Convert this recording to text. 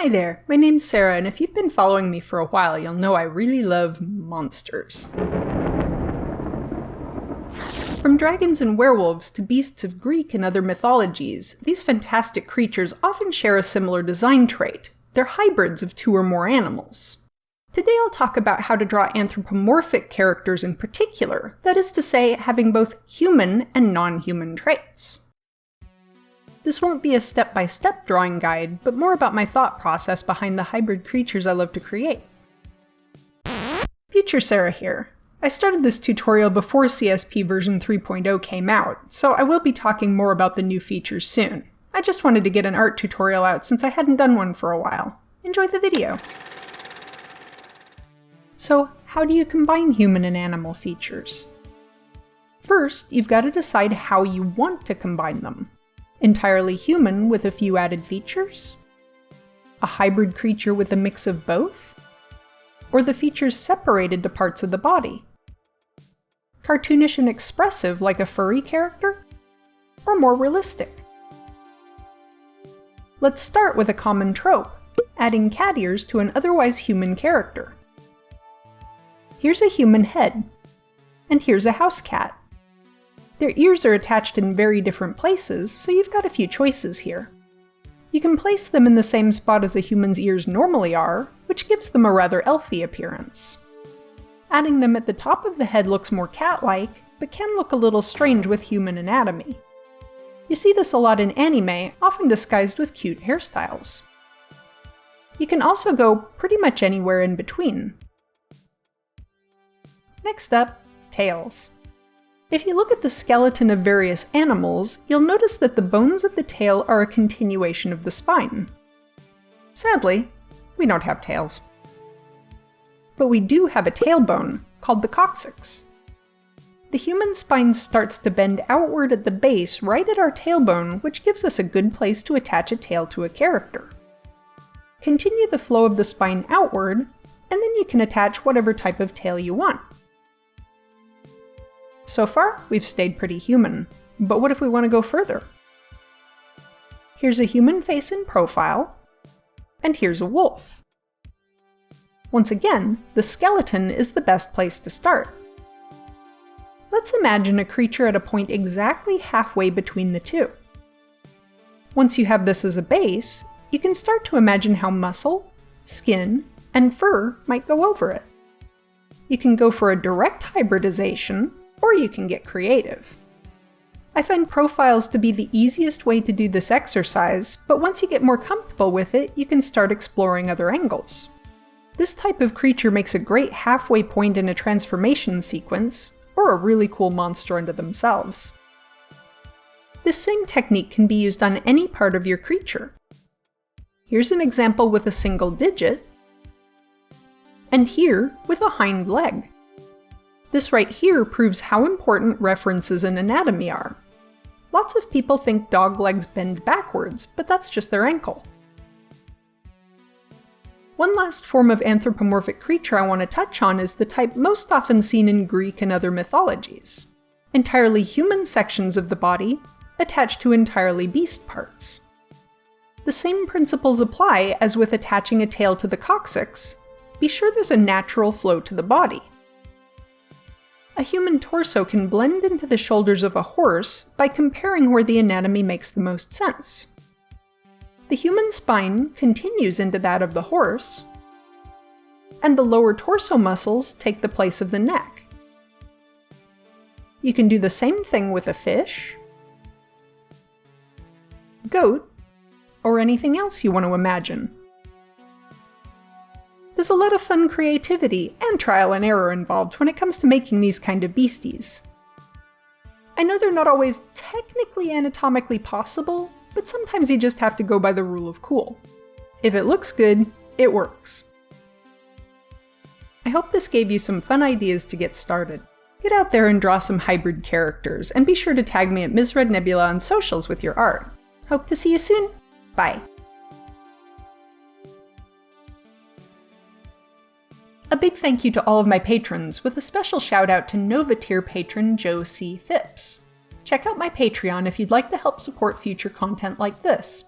Hi there, my name's Sarah, and if you've been following me for a while, you'll know I really love monsters. From dragons and werewolves to beasts of Greek and other mythologies, these fantastic creatures often share a similar design trait. They're hybrids of two or more animals. Today I'll talk about how to draw anthropomorphic characters in particular, that is to say, having both human and non-human traits. This won't be a step-by-step drawing guide, but more about my thought process behind the hybrid creatures I love to create. Future Sarah here. I started this tutorial before CSP version 3.0 came out, so I will be talking more about the new features soon. I just wanted to get an art tutorial out since I hadn't done one for a while. Enjoy the video! So, how do you combine human and animal features? First, you've got to decide how you want to combine them. Entirely human with a few added features? A hybrid creature with a mix of both? Or the features separated to parts of the body? Cartoonish and expressive like a furry character? Or more realistic? Let's start with a common trope, adding cat ears to an otherwise human character. Here's a human head, and here's a house cat. Their ears are attached in very different places, so you've got a few choices here. You can place them in the same spot as a human's ears normally are, which gives them a rather elfy appearance. Adding them at the top of the head looks more cat-like, but can look a little strange with human anatomy. You see this a lot in anime, often disguised with cute hairstyles. You can also go pretty much anywhere in between. Next up, tails. If you look at the skeleton of various animals, you'll notice that the bones of the tail are a continuation of the spine. Sadly, we don't have tails. But we do have a tailbone, called the coccyx. The human spine starts to bend outward at the base right at our tailbone, which gives us a good place to attach a tail to a character. Continue the flow of the spine outward, and then you can attach whatever type of tail you want. So far, we've stayed pretty human, but what if we want to go further? Here's a human face in profile, and here's a wolf. Once again, the skeleton is the best place to start. Let's imagine a creature at a point exactly halfway between the two. Once you have this as a base, you can start to imagine how muscle, skin, and fur might go over it. You can go for a direct hybridization, or you can get creative. I find profiles to be the easiest way to do this exercise, but once you get more comfortable with it, you can start exploring other angles. This type of creature makes a great halfway point in a transformation sequence, or a really cool monster unto themselves. This same technique can be used on any part of your creature. Here's an example with a single digit, and here with a hind leg. This right here proves how important references in anatomy are. Lots of people think dog legs bend backwards, but that's just their ankle. One last form of anthropomorphic creature I want to touch on is the type most often seen in Greek and other mythologies. Entirely human sections of the body attached to entirely beast parts. The same principles apply as with attaching a tail to the coccyx. Be sure there's a natural flow to the body. A human torso can blend into the shoulders of a horse by comparing where the anatomy makes the most sense. The human spine continues into that of the horse, and the lower torso muscles take the place of the neck. You can do the same thing with a fish, goat, or anything else you want to imagine. There's a lot of fun creativity and trial and error involved when it comes to making these kind of beasties. I know they're not always technically anatomically possible, but sometimes you just have to go by the rule of cool. If it looks good, it works. I hope this gave you some fun ideas to get started. Get out there and draw some hybrid characters, and be sure to tag me at Ms.RedNebula on socials with your art. Hope to see you soon. Bye. A big thank you to all of my patrons, with a special shout out to Nova Tier patron Joe C. Phipps. Check out my Patreon if you'd like to help support future content like this.